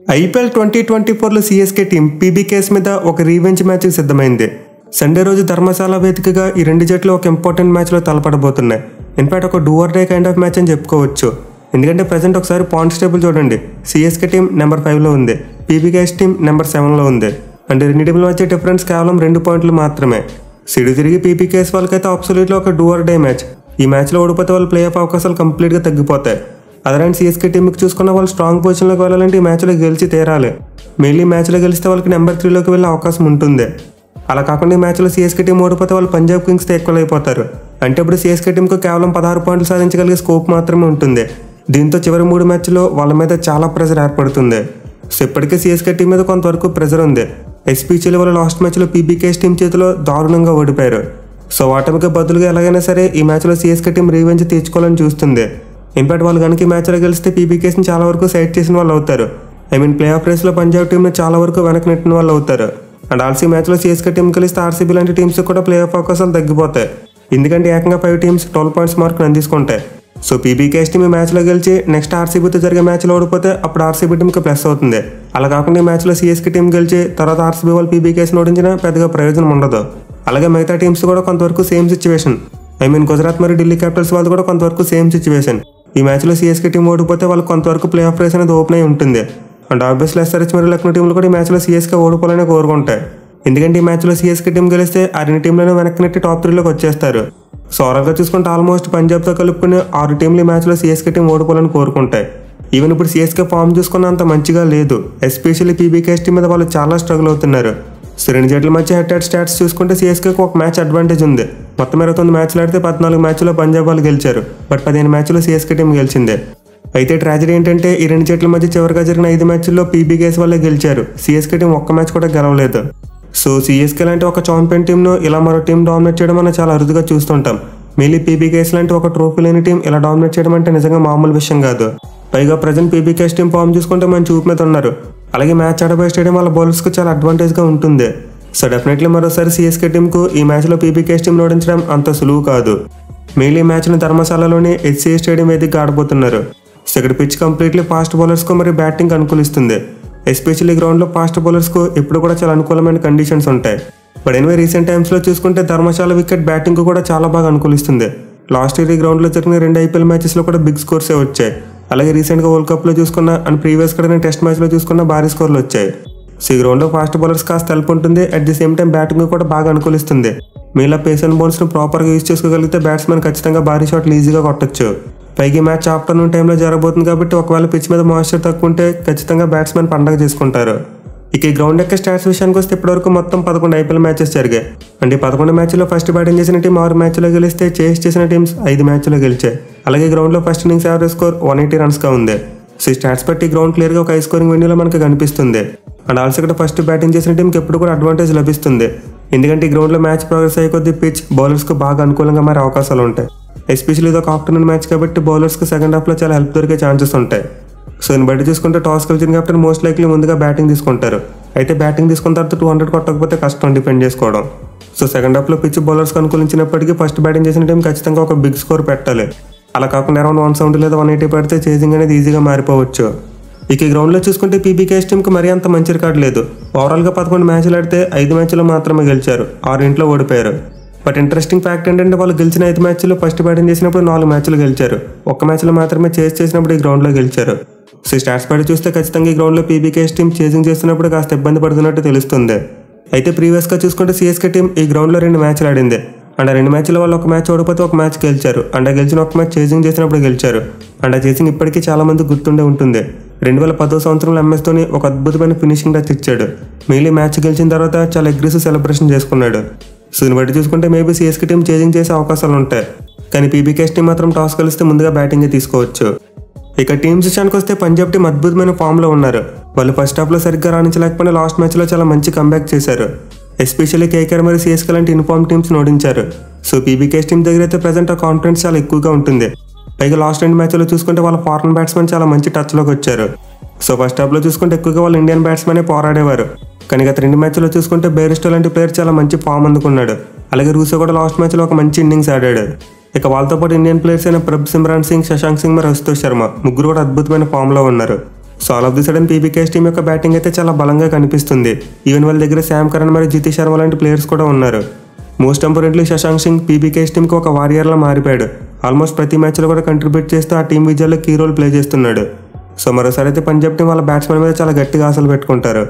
IPL 2024లో CSK team PBKS మీద ఒక revenge మ్యాచ్కి సిద్ధమైంది. సండే రోజు ధర్మశాల వేదికగా ఈ రెండు జట్లు ఒక ఇంపార్టెంట్ మ్యాచ్లో తలపడబోతున్నాయి. ఇన్ఫాక్ట్ ఒక do or die kind of match అని చెప్పుకోవచ్చు. ఎందుకంటే ప్రజెంట్ ఒకసారి పాయింట్స్ టేబుల్ చూడండి. సిఎస్కే టీం నెంబర్ 5లో ఉంది, పీబీకేఎస్ టీం నెంబర్ 7లో ఉంది. అంటే రెండు టీంల మధ్య డిఫరెన్స్ కేవలం 2 పాయింట్లు మాత్రమే. సిడు తిరిగి పీబీకేఎస్ వాళ్ళకైతే అబ్సల్యూట్లీ ఒక డూ ఆర్ డై మ్యాచ్. ఈ మ్యాచ్లో ఓడిపోతే వాళ్ళు ప్లే ఆఫ్ అవకాశాలు కంప్లీట్గా తగ్గిపోతాయి. అదర్ అండ్ సిఎస్కే టీంకి చూసుకున్న వాళ్ళు స్ట్రాంగ్ పొజిషన్లోకి వెళ్ళాలంటే ఈ మ్యాచ్లో గెలిచి తీరాలి. మెయిన్లీ మ్యాచ్లో గెలిస్తే వాళ్ళకి నెంబర్ 3లోకి వెళ్ళే అవకాశం ఉంటుంది. అలా కాకుండా ఈ మ్యాచ్లో సిఎస్కే టీం ఓడిపోతే వాళ్ళు పంజాబ్ కింగ్స్తో ఈక్వల్ అయిపోతారు. అంటే ఇప్పుడు సిఎస్కే టీంకు కేవలం 16 పాయింట్లు సాధించగలిగే స్కోప్ మాత్రమే ఉంటుంది. దీంతో చివరి 3 మ్యాచ్లో వాళ్ళ మీద చాలా ప్రెజర్ ఏర్పడుతుంది. సో ఇప్పటికే సిఎస్కే టీం మీద కొంతవరకు ప్రెజర్ ఉంది. ఎస్పీసీలో వాళ్ళు లాస్ట్ మ్యాచ్లో పీబీకేఎస్ టీం చేతిలో దారుణంగా ఓడిపోయారు. సో వాటమికి బదులుగా ఎలాగైనా సరే ఈ మ్యాచ్లో సిఎస్కే టీం రీవెంజ్ తీర్చుకోవాలని చూస్తుంది. ఇన్ఫాక్ట్ వాళ్ళు కనుక ఈ మ్యాచ్లో గెలిస్తే పీబీకేఎస్ని చాలా వరకు సైడ్ చేసిన వాళ్ళు అవుతారు. ప్లే ఆఫ్ రేస్లో పంజాబ్ టీంని చాలా వరకు వెనక్కి నెట్టిన వాళ్ళు అవుతారు. అండ్ ఆల్సీ మ్యాచ్లో సిఎస్కే టీం కలిస్తే ఆర్సీబీ లాంటి టీమ్స్ కూడా ప్లే ఆఫ్ అవకాశాలు తగ్గిపోతాయి. ఎందుకంటే ఏకంగా 5 టీమ్స్ 12 పాయింట్స్ మార్క్ని అందించుకుంటాయి. సో పీబీకేఎస్ టీం ఈ మ్యాచ్లో గెలిచి నెక్స్ట్ ఆర్సీబీతో జరిగే మ్యాచ్లో ఓడిపోతే అప్పుడు ఆర్సీబీ టీంకి ప్లస్ అవుతుంది. అలా కాకుండా ఈ మ్యాచ్లో సిఎస్కే టీం గెలిచి తర్వాత ఆర్సీబీ వాళ్ళు పీబీకేఎస్ని ఓడించినా పెద్దగా ప్రయోజనం ఉండదు. అలాగే మిగతా టీమ్స్ కూడా కొంతవరకు సేమ్ సిచ్యువేషన్. గుజరాత్ మరియు ఢిల్లీ క్యాపిటల్స్ వాళ్ళు కూడా కొంతవరకు సేమ్ సిచ్యువేషన్. ఈ మ్యాచ్లో సిఎస్కే టీం ఓడిపోతే వాళ్ళు కొంతవరకు ప్లే ఆఫ్ రేస్ అనేది ఓపెన్ అయి ఉంటుంది. అండ్ ఆబ్వియస్లీ ఎస్ఆర్హెచ్ మరియు లక్నో టీంలు కూడా ఈ మ్యాచ్లో సిఎస్కే ఓడిపోవాలని కోరుకుంటాయి. ఎందుకంటే ఈ మ్యాచ్లో సిఎస్కే టీం గెలిస్తే ఆ 2 టీంలను వెనక్కి నెట్టి టాప్ 3లోకి వచ్చేస్తారు. సో ఓవరాల్గా చూసుకుంటే ఆల్మోస్ట్ పంజాబ్తో కలుపుకుని 6 టీంలు ఈ మ్యాచ్లో సిఎస్కే టీం ఓడిపోవాలని కోరుకుంటాయి. ఈవెన్ ఇప్పుడు సిఎస్కే ఫామ్ చూసుకున్నంత మంచిగా లేదు. ఎస్పెషల్లీ పీబీకేఎస్ టీం మీద వాళ్ళు చాలా స్ట్రగుల్ అవుతున్నారు. సో రెండు జట్ల మధ్య హెడ్ టు హెడ్ స్టాట్స్ చూసుకుంటే సిఎస్కేకి ఒక మ్యాచ్ అడ్వాంటేజ్ ఉంది. మొత్తం 29 మ్యాచ్లు ఆడితే 14 మ్యాచ్లో పంజాబ్ వాళ్ళు గెలిచారు. బట్ 15 మ్యాచ్లో సిఎస్కే టీం గెలిచిందే. అయితే ట్రాజడీ ఏంటంటే ఈ రెండు జట్ల మధ్య చివరిగా జరిగిన 5 మ్యాచ్ల్లో పీబీకేఎస్ వాళ్ళే గెలిచారు. సిఎస్కే టీం ఒక్క మ్యాచ్ కూడా గెలవలేదు. సో సిఎస్కే లాంటి ఒక ఛాంపియన్ టీంను ఇలా మరో టీం డామినేట్ చేయడం మనం చాలా అరుదుగా చూస్తుంటాం. మెయిన్లీ పీబీకేఎస్ లాంటి ఒక ట్రోఫీ లేని టీం ఇలా డామినేట్ చేయడం అంటే నిజంగా మామూలు విషయం కాదు. పైగా ప్రజెంట్ పీబీకేఎస్ టీం ఫామ్ చూసుకుంటే మంచి చూపు మీద ఉన్నారు. అలాగే మ్యాచ్ ఆడబోయే స్టేడియం వాళ్ళ బౌలర్స్కు చాలా అడ్వాంటేజ్గా ఉంటుంది. సో డెఫినెట్లీ మరోసారి సిఎస్కే టీంకు ఈ మ్యాచ్లో పీబీకేఎస్ టీం ఓడించడం అంత సులువు కాదు. మెయిన్లీ ఈ మ్యాచ్ను ధర్మశాలలోని హెచ్సిఏ స్టేడియం వేదికగా ఆడబోతున్నారు. సో ఇక్కడ పిచ్ కంప్లీట్లీ ఫాస్ట్ బౌలర్స్కు మరియు బ్యాటింగ్ అనుకూలిస్తుంది. ఎస్పెషల్లీ గ్రౌండ్లో ఫాస్ట్ బౌలర్స్కు ఎప్పుడు కూడా చాలా అనుకూలమైన కండిషన్స్ ఉంటాయి. బట్ ఎనివే రీసెంట్ టైమ్స్లో చూసుకుంటే ధర్మశాల వికెట్ బ్యాటింగ్ కూడా చాలా బాగా అనుకూలిస్తుంది. లాస్ట్ ఇయర్ ఈ గ్రౌండ్లో జరిగిన 2 ఐపీఎల్ మ్యాచెస్లో కూడా బిగ్ స్కోర్సే వచ్చాయి. అలాగే రీసెంట్గా వరల్డ్ కప్లో చూసుకున్న అండ్ ప్రీవియస్ కూడా టెస్ట్ మ్యాచ్లో చూసుకున్న భారీ స్కోర్లు వచ్చాయి. సో ఈ గ్రౌండ్లో ఫాస్ట్ బౌలర్స్ కాస్త హెల్ప్ ఉంటుంది. At the same time batting కూడా బాగా అనుకూలిస్తుంది. మీలా పేస్ అండ్ బౌల్స్ను ప్రాపర్గా యూజ్ చేసుకోగలిగితే బ్యాట్స్మెన్ ఖచ్చితంగా భారీ షాట్లు ఈజీగా కొట్టచ్చు. పైకి మ్యాచ్ ఆఫ్టర్నూన్ టైంలో జరగబోతుంది కాబట్టి ఒకవేళ పిచ్ మీద మాయిశ్చర్ తక్కువ ఉంటే ఖచ్చితంగా బ్యాట్స్మెన్ పండగ చేసుకుంటారు. ఇక ఈ గ్రౌండ్ యొక్క స్టాట్స్ విషయానికి వస్తే ఇప్పటివరకు మొత్తం 11 ఐపీఎల్ మ్యాచెస్ జరిగాయి. అంటే 11 మ్యాచ్లో ఫస్ట్ బ్యాటింగ్ చేసిన టీం 6 మ్యాచ్లో గెలిస్తే చేస్ చేసిన టీమ్స్ 5 మ్యాచ్లో గెలిచాయి. అలాగే గ్రౌండ్లో ఫస్ట్ ఇన్నింగ్స్ యావరేజ్ స్కోర్ 180 రన్స్గా ఉంది. సో ఈ స్టాట్స్ బట్టి గ్రౌండ్ క్లియర్గా ఒక హై స్కోరింగ్ వెన్యూలో మనకు కనిపిస్తుంది. అండ్ ఆల్సో ఇక్కడ ఫస్ట్ బ్యాటింగ్ చేసిన టీంకి ఎప్పుడు కూడా అడ్వాంటేజ్ లభిస్తుంది. ఎందుకంటే ఈ గ్రౌండ్లో మ్యాచ్ ప్రోగ్రెస్ అయ్యే కొద్దీ పిచ్ బౌలర్స్కు బాగా అనుకూలంగా మారే అవకాశాలు ఉంటాయి. ఎస్పెషల్లీ ఇది ఒక ఆఫ్టర్నూన్ మ్యాచ్ కాబట్టి బౌలర్స్కి సెకండ్ హాఫ్లో చాలా హెల్ప్ దొరికే ఛాన్సెస్ ఉంటాయి. సో దీన్ని బట్టి చూసుకుంటే టాస్ గెలిచిన కెప్టెన్ మోస్ట్ లైక్లీ ముందుగా బ్యాటింగ్ తీసుకుంటారు. అయితే బ్యాటింగ్ తీసుకున్న తర్వాత 200 కొట్టకపోతే కష్టం డిఫెండ్ చేసుకోవడం. సో సెకండ్ హాఫ్లో పిచ్ బౌలర్స్కి అనుకూలించినప్పటికీ ఫస్ట్ బ్యాటింగ్ చేసిన టీం ఖచ్చితంగా ఒక బిగ్ స్కోర్ పెట్టాలి. అలా కాకుండా అరౌండ్ 170 లేదా 180 పెడితే చేజింగ్ అనేది ఈజీగా మారిపోవచ్చు. ఇక ఈ గ్రౌండ్లో చూసుకుంటే పీబీకేఎస్ టీంకి మరీ అంత మంచి రికార్డు లేదు. ఓవరాల్గా 11 మ్యాచ్లు ఆడితే 5 మ్యాచ్లో మాత్రమే గెలిచారు, 6 ఓడిపోయారు. బట్ ఇంట్రెస్టింగ్ ఫ్యాక్ట్ ఏంటంటే వాళ్ళు గెలిచిన 5 మ్యాచ్లో ఫస్ట్ బ్యాటింగ్ చేసినప్పుడు 4 మ్యాచ్లు గెలిచారు, 1 మ్యాచ్లో మాత్రమే చేసినప్పుడు ఈ గ్రౌండ్లో గెలిచారు. సో స్టాట్స్ బట్టి చూస్తే ఖచ్చితంగా ఈ గ్రౌండ్లో పీబీకేఎస్ టీం చేసింగ్ చేస్తున్నప్పుడు కాస్త ఇబ్బంది పడుతున్నట్టు తెలుస్తుంది. అయితే ప్రీవియస్గా చూసుకుంటే సిఎస్కే టీం ఈ గ్రౌండ్లో 2 మ్యాచ్లు ఆడింది. అండ్ 2 మ్యాచ్లో వాళ్ళు 1 మ్యాచ్ ఓడిపోతే 1 మ్యాచ్ గెలిచారు. అండ్ గెలిచిన 1 మ్యాచ్ చేసింగ్ చేసినప్పుడు గెలిచారు. అండ్ ఆ చేసింగ్ ఇప్పటికీ చాలా మంది గుర్తుండే ఉంటుంది. 2010 సంవత్సరంలో ఎంఎస్తోని ఒక అద్భుతమైన ఫినిషింగ్ టచ్ ఇచ్చాడు. మెయిన్లీ మ్యాచ్ గెలిచిన తర్వాత చాలా అగ్రెసివ్ సెలబ్రేషన్ చేసుకున్నాడు. సో దీన్ని బట్టి చూసుకుంటే మేబీ సిఎస్కే టీం చేజింగ్ చేసే అవకాశాలు ఉంటాయి. కానీ పీబీకేఎస్ టీం మాత్రం టాస్ కలిస్తే ముందుగా బ్యాటింగే తీసుకోవచ్చు. ఇక టీమ్స్ విషయానికి వస్తే పంజాబ్ టీం అద్భుతమైన ఫామ్లో ఉన్నారు. వాళ్ళు ఫస్ట్ హాఫ్లో సరిగ్గా రాణించలేకపోయినా లాస్ట్ మ్యాచ్లో చాలా మంచి కంబ్యాక్ చేశారు. ఎస్పెషల్లీ కేకేఆర్ మరియు సిఎస్కే లాంటి ఇన్ఫార్మ్ టీమ్స్ని ఓడించారు. సో పీబీకేఎస్ టీం దగ్గర అయితే ప్రజెంట్ ఆ కాన్ఫిడెన్స్ చాలా ఎక్కువగా ఉంటుంది. పైగా లాస్ట్ 2 మ్యాచ్లో చూసుకుంటే వాళ్ళ ఫారెన్ బ్యాట్స్మెన్ చాలా మంచి టచ్లోకి వచ్చారు. సో ఫస్ట్ హాఫ్లో చూసుకుంటే ఎక్కువగా వాళ్ళు ఇండియన్ బ్యాట్స్మెనే పోరాడేవారు. కానీ గత 2 మ్యాచ్లో చూసుకుంటే బేరిస్టో లాంటి ప్లేయర్ చాలా మంచి ఫామ్ అందుకున్నాడు. అలాగే రూసో కూడా లాస్ట్ మ్యాచ్లో ఒక మంచి ఇన్నింగ్స్ ఆడాడు. ఇక వాళ్ళతో పాటు ఇండియన్ ప్లేయర్స్ అయిన ప్రభ్ సిమ్రాన్ సింగ్, శశాంక్ సింగ్ మరియు అశుతోష్ శర్మ ముగ్గురు కూడా అద్భుతమైన ఫామ్లో ఉన్నారు. So all of the sudden PBKS team యొక్క బ్యాటింగ్ అయితే చాలా బలంగా కనిపిస్తుంది. ఈవెన్ వాళ్ళ దగ్గర శామ్ కరణ్ మరియు జితి శర్మ లాంటి ప్లేయర్స్ కూడా ఉన్నారు. Most importantly Shashank Singh PBKS టీంకి ఒక వారియర్లా మారిపోయాడు. ఆల్మోస్ట్ ప్రతి మ్యాచ్లో కూడా కంట్రిబ్యూట్ చేస్తూ ఆ టీం విజయాల్లో కీ రోల్ ప్లే చేస్తున్నాడు. సో మరోసారి అయితే పంజాబ్ టీం వాళ్ళ బ్యాట్స్మెన్ మీద చాలా గట్టిగా ఆశలు పెట్టుకుంటారు.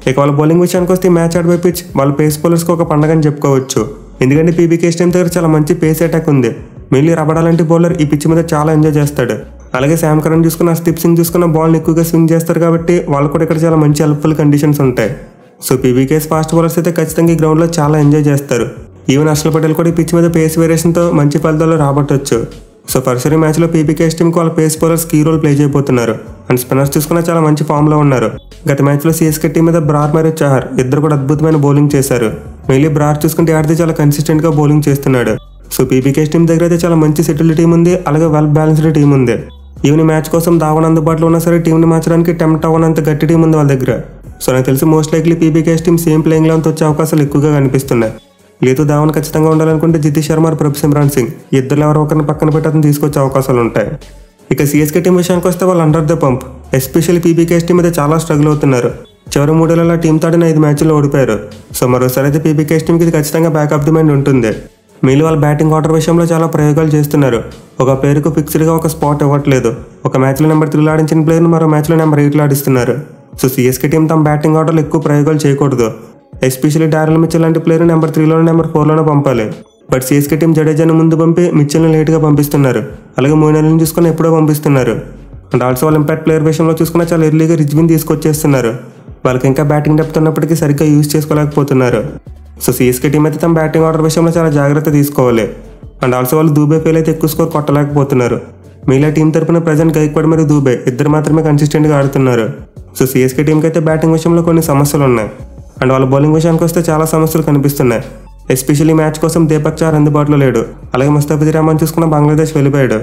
ఇక వాళ్ళ బౌలింగ్ విషయానికి వస్తే మ్యాచ్ ఆడిపోయి పిచ్ వాళ్ళ పేస్ బౌలర్స్కి ఒక పండగని చెప్పుకోవచ్చు. ఎందుకంటే పీబీకేఎస్ టీం దగ్గర చాలా మంచి పేస్ అటాక్ ఉంది. మెయిన్లీ రబడా లాంటి బౌలర్ ఈ పిచ్ మీద చాలా ఎంజాయ్ చేస్తాడు. అలాగే శామ్ కరణ్ చూసుకున్న స్టిప్ సింగ్ చూసుకున్న బాల్ని ఎక్కువగా స్వింగ్ చేస్తారు కాబట్టి వాళ్ళు కూడా ఇక్కడ చాలా మంచి హెల్ప్ఫుల్ కండిషన్స్ ఉంటాయి. సో పీబీకేఎస్ ఫాస్ట్ బౌలర్స్ అయితే ఖచ్చితంగా ఈ గ్రౌండ్లో చాలా ఎంజాయ్ చేస్తారు. ఈవెన్ హర్షల్ పటేల్ కూడా ఈ పిచ్ మీద పేస్ వేరియేషన్తో మంచి ఫలితాలు రాబట్టవచ్చు. సో ఫస్ట్ మ్యాచ్లో పీబీకేఎస్ టీంకి వాళ్ళ pace bowlers key role play చేయబోతున్నారు. అండ్ స్పిన్నర్స్ చూసుకున్న చాలా మంచి ఫామ్లో ఉన్నారు. గత మ్యాచ్లో సిఎస్కే టీం మీద బ్రార్ మరియు చహర్ ఇద్దరు కూడా అద్భుతమైన బౌలింగ్ చేశారు. మెయిన్లీ బ్రార్ చూసుకుంటే ఆడితే చాలా కన్సిస్టెంట్గా బౌలింగ్ చేస్తున్నాడు. సో పీబీకేఎస్ టీం దగ్గర అయితే చాలా మంచి సెటిల్డ్ టీం ఉంది. అలాగే వెల్ బ్యాలెన్స్డ్ టీం ఉంది. ఈవెన్ మ్యాచ్ కోసం ధావన్ అందుబాటులో ఉన్నా సరే టీంని మార్చడానికి టెంప్ట్ అవ్వనంత గట్టి టీం ఉంది వాళ్ళ దగ్గర. సో నాకు తెలిసి most likely PBKS team same playing లెవెన్తో వచ్చే అవకాశాలు ఎక్కువగా కనిపిస్తున్నాయి. లేదు ధావన్ ఖచ్చితంగా ఉండాలనుకుంటే జితి శర్మ ప్రభు సిమ్రాన్ సింగ్ ఇద్దరు ఎవరో ఒకరిని పక్కన పెట్టి అతను తీసుకొచ్చే అవకాశాలు ఉంటాయి. ఇక సిఎస్కే టీం విషయానికి వస్తే వాళ్ళు under the pump. Especially PBKS team అయితే చాలా స్ట్రగుల్ అవుతున్నారు. చివరి 3 ఏళ్లలో టీం తాడిన 5 మ్యాచ్ల్లో ఓడిపోయారు. సో మరోసారి అయితే పీబీకేఎస్ టీంకి ఇది ఖచ్చితంగా బ్యాక్ ఆఫ్ ది మైండ్ ఉంటుంది. మెయిన్లీ వాళ్ళ బ్యాటింగ్ ఆర్డర్ విషయంలో చాలా ప్రయోగాలు చేస్తున్నారు. ఒక ప్లేయర్కు ఫిక్స్డ్గా ఒక స్పాట్ ఇవ్వట్లేదు. ఒక మ్యాచ్లో నెంబర్ 3 ఆడించిన ప్లేయర్ని మరో మ్యాచ్లో నెంబర్ 8 ఆడిస్తున్నారు. సో సిఎస్కే టీం తమ బ్యాటింగ్ ఆర్డర్లో ఎక్కువ ప్రయోగాలు చేయకూడదు. ఎస్పెషల్లీ డారెల్ మిచెల్ లాంటి ప్లేయర్ నెంబర్ 3లోనో నెంబర్ 4లోనో పంపాలి. బట్ సిఎస్కే టీం జడేజాను ముందు పంపి మిచెల్ని లేట్గా పంపిస్తున్నారు. అలాగే మోయిన్ అలీని చూసుకుని ఎప్పుడో పంపిస్తున్నారు. అండ్ ఆల్సో వాళ్ళ ఇంపాక్ట్ ప్లేయర్ విషయంలో చూసుకున్న చాలా ఎర్లీగా రిజ్విన్ తీసుకొచ్చేస్తున్నారు. వాళ్ళకి ఇంకా బ్యాటింగ్ డెప్త్ ఉన్నప్పటికీ సరిగ్గా యూజ్ చేసుకోలేకపోతున్నారు. సో సిఎస్కే టీం అయితే తమ బ్యాటింగ్ ఆర్డర్ విషయంలో చాలా జాగ్రత్త తీసుకోవాలి. అండ్ ఆల్సో వాళ్ళు దూబే ఫెయిల్ అయితే ఎక్కువ స్కోర్ కొట్టలేకపోతున్నారు. మిగిలిన టీం తరపున ప్రజెంట్ గైక్వాడ్ మరియు దూబే ఇద్దరు మాత్రమే కన్సిస్టెంట్గా ఆడుతున్నారు. సో సిఎస్కే టీంకి అయితే బ్యాటింగ్ విషయంలో కొన్ని సమస్యలు ఉన్నాయి. అండ్ వాళ్ళ బౌలింగ్ విషయానికి వస్తే చాలా సమస్యలు కనిపిస్తున్నాయి. ఎస్పెషల్లీ మ్యాచ్ కోసం దీపక్ చార్ అందుబాటులో లేడు. అలాగే ముస్తాఫిజుర్ రహమాన్ చూసుకున్న బంగ్లాదేశ్ వెళ్ళిపోయాడు.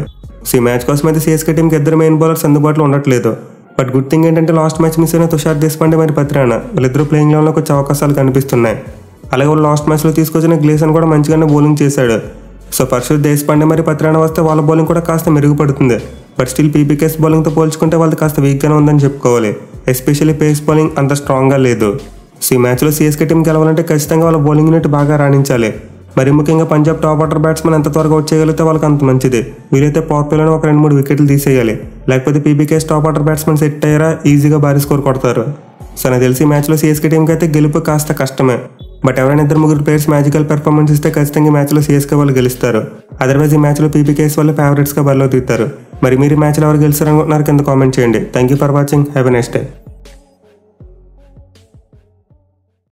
సో ఈ మ్యాచ్ కోసం అయితే సిఎస్కే టీంకి ఇద్దరు మెయిన్ బౌలర్స్ అందుబాటులో ఉండట్లేదు. బట్ గుడ్ థింగ్ ఏంటంటే లాస్ట్ మ్యాచ్ మిస్ అయిన తుషార్ దేశపాండే మరియు పత్రానా వీళ్ళిద్దరూ ప్లేయింగ్ లెవెన్లోకి వచ్చే అవకాశాలు కనిపిస్తున్నాయి. అలాగే వాళ్ళు లాస్ట్ మ్యాచ్లో తీసుకొచ్చిన గ్లేసన్ కూడా మంచిగానే బౌలింగ్ చేశాడు. సో పర్షుత్ దేశపాండే మరియు పత్రానా వస్తే వాళ్ళ బౌలింగ్ కూడా కాస్త మెరుగుపడుతుంది. బట్ స్టిల్ పీబీకేఎస్ బౌలింగ్తో పోల్చుకుంటే వాళ్ళది కాస్త వీక్గానే ఉందని చెప్పుకోవాలి. ఎస్పెషల్లీ పేస్ బౌలింగ్ అంత స్ట్రాంగ్గా లేదు. సో ఈ మ్యాచ్లో సిఎస్కే టీం గెలవాలంటే ఖచ్చితంగా వాళ్ళ బౌలింగ్ యూనిట్ బాగా రాణించాలి. మరి ముఖ్యంగా పంజాబ్ టాప్ ఆర్డర్ బ్యాట్స్మెన్ ఎంత త్వరగా వచ్చేయగలిగితే వాళ్ళకి అంత మంచిది. వీలైతే పవర్ ప్లేలోనే ఒక 2-3 వికెట్లు తీసేయాలి. లేకపోతే PBKS top order batsmen set అయ్యారా ఈజీగా భారీ స్కోర్ కొడతారు. సో నాకు తెలిసి మ్యాచ్లో సిఎస్కే టీంకి అయితే గెలుపు కాస్త కష్టమే. బట్ ఎవరైనా 2-3 ప్లేయర్స్ మ్యాజికల్ పెర్ఫార్మెన్స్ ఇస్తే ఖచ్చితంగా ఈ మ్యాచ్లో సిఎస్కే వాళ్ళు గెలుస్తారు. అదర్వైజ్ ఈ మ్యాచ్లో పీబీకేఎస్ వాళ్ళు ఫేవరెట్స్గా బరిలో దిగుతారు. మరి మీరు ఈ మ్యాచ్లో ఎవరు గెలుస్తారనుకుంటున్నారు కింద కామెంట్ చేయండి. Thank you for watching. Have a nice day.